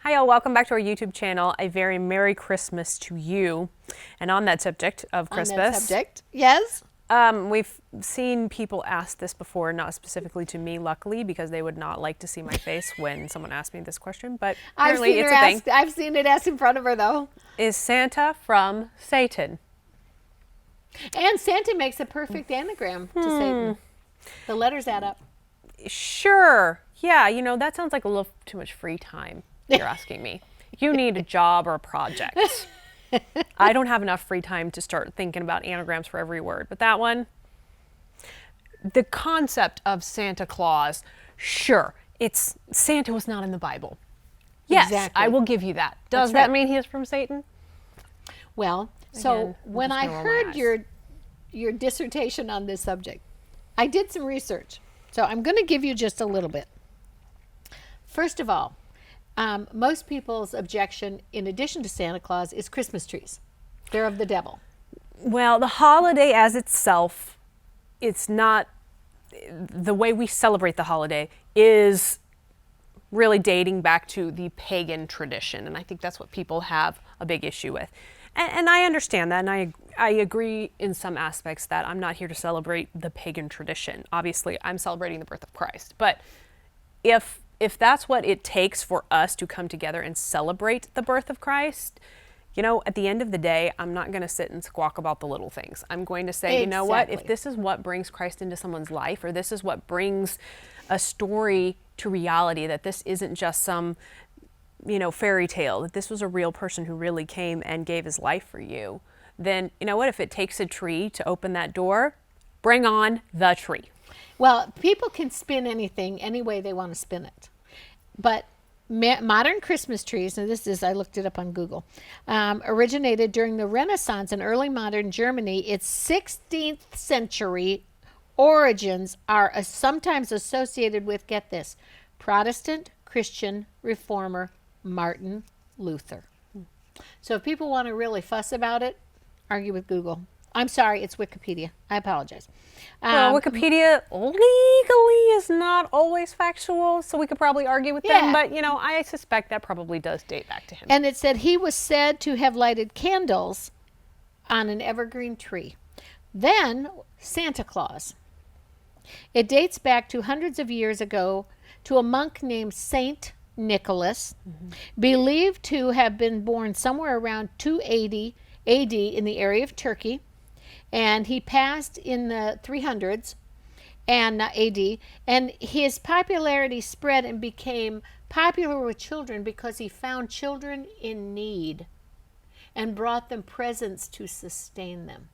Hi all, welcome back to our YouTube channel. A very Merry Christmas to you. And on that subject of Christmas, yes. We've seen people ask this before, not specifically to me, luckily, because they would not like to see my face when someone asked me this question, but apparently it's a thing. I've seen it asked in front of her though. Is Santa from Satan? And Santa makes a perfect anagram to Satan. The letters add up. Sure. Yeah, you know, that sounds like a little too much free time, if you're asking me. You need a job or a project. I don't have enough free time to start thinking about anagrams for every word, but that one, the concept of Santa Claus, sure, Santa was not in the Bible. Yes, exactly. I will give you that. Does that mean he is from Satan? Well, so when I heard your dissertation on this subject, I did some research. So I'm going to give you just a little bit. First of all, most people's objection, in addition to Santa Claus, is Christmas trees. They're of the devil. Well, the holiday as itself, it's not, the way we celebrate the holiday is really dating back to the pagan tradition. And I think that's what people have a big issue with. And I understand that, and I agree in some aspects that I'm not here to celebrate the pagan tradition. Obviously, I'm celebrating the birth of Christ. But if that's what it takes for us to come together and celebrate the birth of Christ, you know, at the end of the day, I'm not going to sit and squawk about the little things. I'm going to say, you know what, if this is what brings Christ into someone's life, or this is what brings a story to reality, that this isn't just some, you know, fairy tale, that this was a real person who really came and gave his life for you, then, you know what, if it takes a tree to open that door, bring on the tree. Well, people can spin anything any way they want to spin it. But modern Christmas trees, and this is, I looked it up on Google, originated during the Renaissance in early modern Germany. Its 16th century origins are sometimes associated with, get this, Protestant, Christian, Reformer, Martin Luther. So if people want to really fuss about it, argue with Google. I'm sorry, it's Wikipedia. I apologize. Well, Wikipedia legally is not always factual, so we could probably argue with them, but, you know, I suspect that probably does date back to him. And it said he was said to have lighted candles on an evergreen tree. Then, Santa Claus. It dates back to hundreds of years ago to a monk named Saint Nicholas, believed to have been born somewhere around 280 AD in the area of Turkey. And he passed in the 300s and AD, and his popularity spread and became popular with children because he found children in need and brought them presents to sustain them.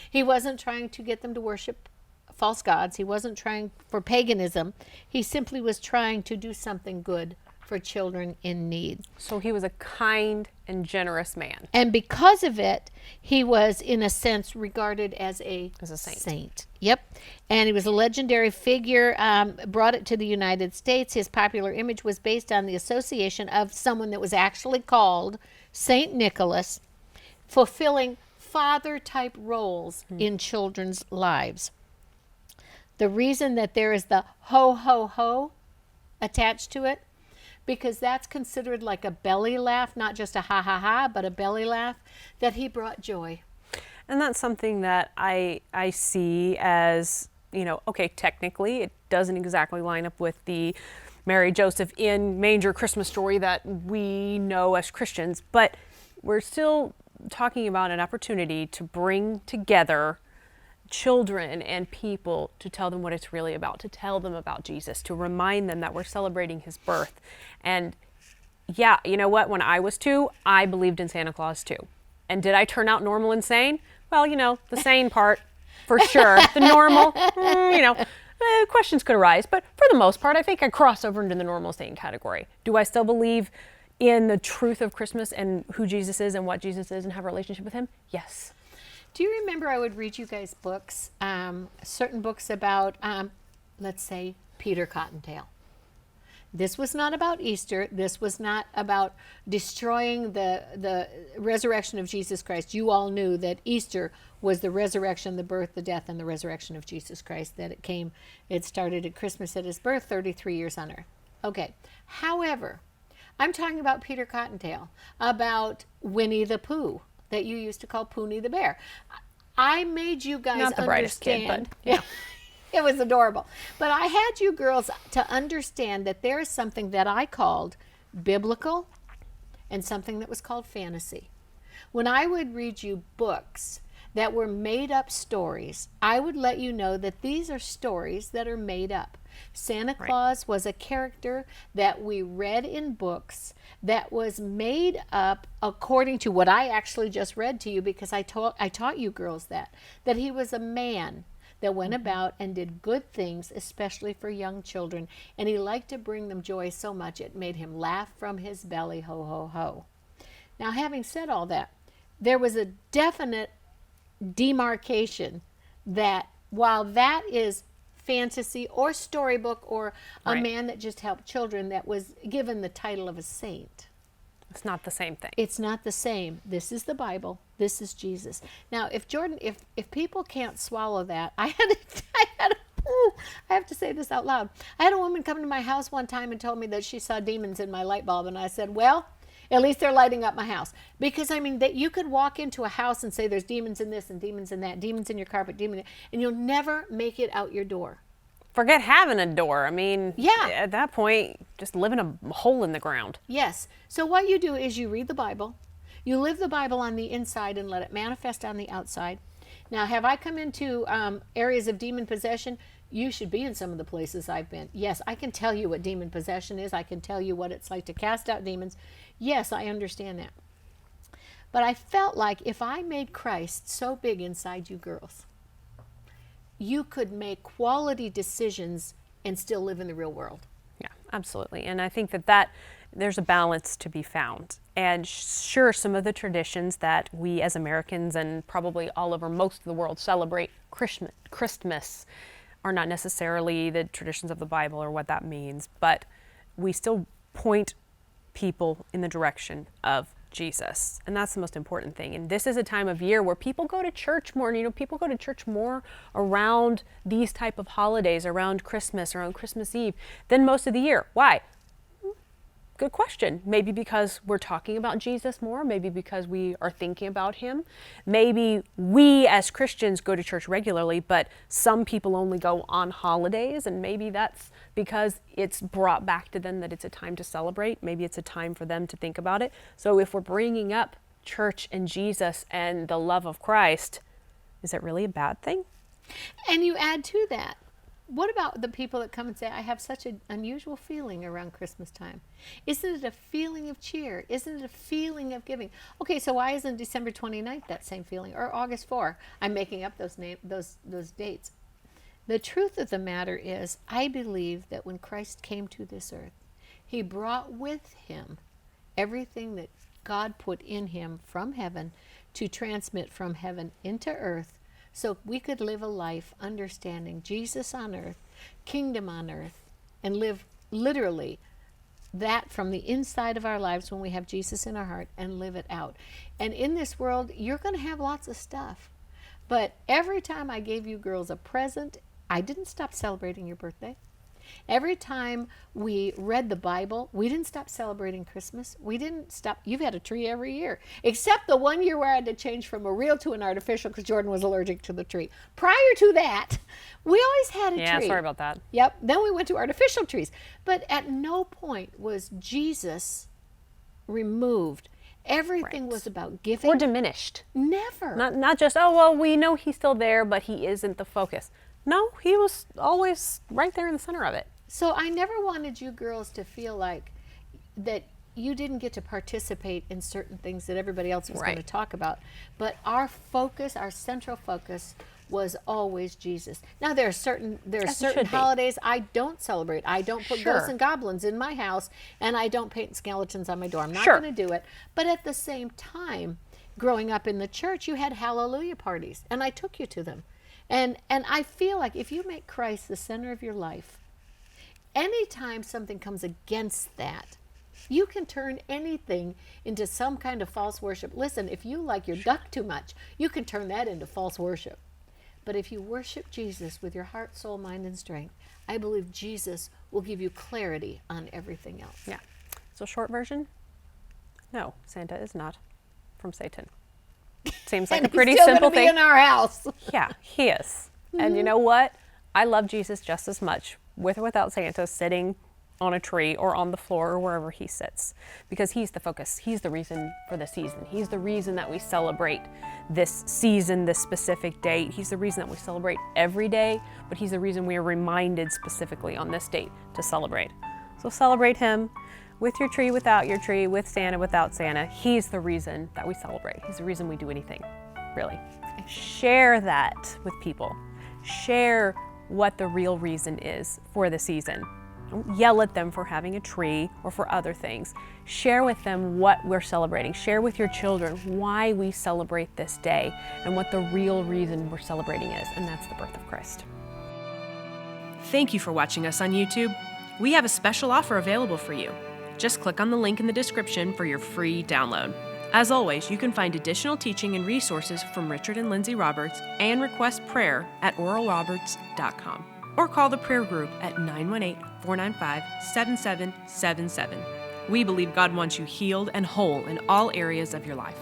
He wasn't trying to get them to worship false gods. He wasn't trying for paganism. He simply was trying to do something good for children in need. So he was a kind and generous man. And because of it, he was, in a sense, regarded as a saint. Yep. And he was a legendary figure, brought it to the United States. His popular image was based on the association of someone that was actually called Saint Nicholas, fulfilling father-type roles in children's lives. The reason that there is the ho, ho, ho attached to it, because that's considered like a belly laugh, not just a ha ha ha, but a belly laugh, that he brought joy. And that's something that I see as, you know, okay, technically it doesn't exactly line up with the Mary, Joseph in manger Christmas story that we know as Christians, but we're still talking about an opportunity to bring together children and people, to tell them what it's really about, to tell them about Jesus, to remind them that we're celebrating his birth. And yeah, you know what? When I was 2, I believed in Santa Claus too. And did I turn out normal and sane? Well, you know, the sane part, for sure. The normal, you know, questions could arise. But for the most part, I think I cross over into the normal sane category. Do I still believe in the truth of Christmas and who Jesus is and what Jesus is and have a relationship with him? Yes. Do you remember I would read you guys books, certain books about, let's say, Peter Cottontail? This was not about Easter. This was not about destroying the resurrection of Jesus Christ. You all knew that Easter was the resurrection, the birth, the death, and the resurrection of Jesus Christ, that it started at Christmas at his birth, 33 years on earth. Okay. However, I'm talking about Peter Cottontail, about Winnie the Pooh that you used to call Poonie the Bear. I made you guys Not the brightest kid, understand. but, you know. It was adorable. But I had you girls to understand that there is something that I called biblical and something that was called fantasy. When I would read you books that were made up stories, I would let you know that these are stories that are made up. Santa Claus was a character that we read in books that was made up according to what I actually just read to you, because I taught you girls that he was a man that went about and did good things, especially for young children, and he liked to bring them joy so much it made him laugh from his belly, ho, ho, ho. Now, having said all that, there was a definite demarcation that while that is fantasy or storybook or a man that just helped children that was given the title of a saint, It's not the same thing. it's not the same. This is the Bible. This is Jesus. Now, if Jordan, if people can't swallow that, I have to say this out loud. I had a woman come to my house one time and told me that she saw demons in my light bulb, and I said, well, at least they're lighting up my house. Because, I mean, that you could walk into a house and say there's demons in this and demons in that, demons in your carpet, and you'll never make it out your door. Forget having a door. I mean, Yeah. at that point, just live in a hole in the ground. Yes. So what you do is you read the Bible. You live the Bible on the inside and let it manifest on the outside. Now, have I come into areas of demon possession? You should be in some of the places I've been. Yes, I can tell you what demon possession is. I can tell you what it's like to cast out demons. Yes, I understand that. But I felt like if I made Christ so big inside you girls, you could make quality decisions and still live in the real world. Yeah, absolutely. And I think that there's a balance to be found. And sure, some of the traditions that we as Americans and probably all over most of the world celebrate, Christmas, are not necessarily the traditions of the Bible or what that means, but we still point people in the direction of Jesus. And that's the most important thing. And this is a time of year where people go to church more. And, people go to church more around these type of holidays, around Christmas, around Christmas Eve, than most of the year. Why? Good question. Maybe because we're talking about Jesus more. Maybe because we are thinking about him. Maybe we as Christians go to church regularly, but some people only go on holidays. And maybe that's because it's brought back to them that it's a time to celebrate. Maybe it's a time for them to think about it. So if we're bringing up church and Jesus and the love of Christ, is it really a bad thing? And you add to that, what about the people that come and say, I have such an unusual feeling around Christmas time? Isn't it a feeling of cheer? Isn't it a feeling of giving? Okay, so why isn't December 29th that same feeling? Or August 4? I'm making up those dates. The truth of the matter is, I believe that when Christ came to this earth, he brought with him everything that God put in him from heaven to transmit from heaven into earth, so we could live a life understanding Jesus on earth, kingdom on earth, and live literally that from the inside of our lives when we have Jesus in our heart and live it out. And in this world, you're going to have lots of stuff. But every time I gave you girls a present, I didn't stop celebrating your birthday. Every time we read the Bible, we didn't stop celebrating Christmas. We didn't stop. You've had a tree every year, except the one year where I had to change from a real to an artificial because Jordan was allergic to the tree. Prior to that, we always had a tree. Yeah, sorry about that. Yep. Then we went to artificial trees. But at no point was Jesus removed. Everything was about giving. Or diminished. Never. Not just, oh, well, we know he's still there, but he isn't the focus. No, he was always right there in the center of it. So I never wanted you girls to feel like that you didn't get to participate in certain things that everybody else was going to talk about. But our focus, our central focus, was always Jesus. Now there are certain holidays I don't celebrate. I don't put ghosts and goblins in my house, and I don't paint skeletons on my door. I'm not going to do it. But at the same time, growing up in the church, you had hallelujah parties, and I took you to them. And I feel like if you make Christ the center of your life, anytime something comes against that, you can turn anything into some kind of false worship. Listen, if you like your duck too much, you can turn that into false worship. But if you worship Jesus with your heart, soul, mind, and strength, I believe Jesus will give you clarity on everything else. Yeah. So short version, no, Santa is not from Satan. Seems like And a pretty he's still simple gonna be thing. in our house. Yeah, he is. And you know what? I love Jesus just as much, with or without Santa, sitting on a tree or on the floor or wherever he sits, because he's the focus. He's the reason for the season. He's the reason that we celebrate this season, this specific date. He's the reason that we celebrate every day, but he's the reason we are reminded specifically on this date to celebrate. So celebrate him with your tree, without your tree, with Santa, without Santa. He's the reason that we celebrate. He's the reason we do anything, really. Share that with people. Share what the real reason is for the season. Don't yell at them for having a tree or for other things. Share with them what we're celebrating. Share with your children why we celebrate this day and what the real reason we're celebrating is, and that's the birth of Christ. Thank you for watching us on YouTube. We have a special offer available for you. Just click on the link in the description for your free download. As always, you can find additional teaching and resources from Richard and Lindsay Roberts and request prayer at oralroberts.com. Or call the prayer group at 918-495-7777. We believe God wants you healed and whole in all areas of your life.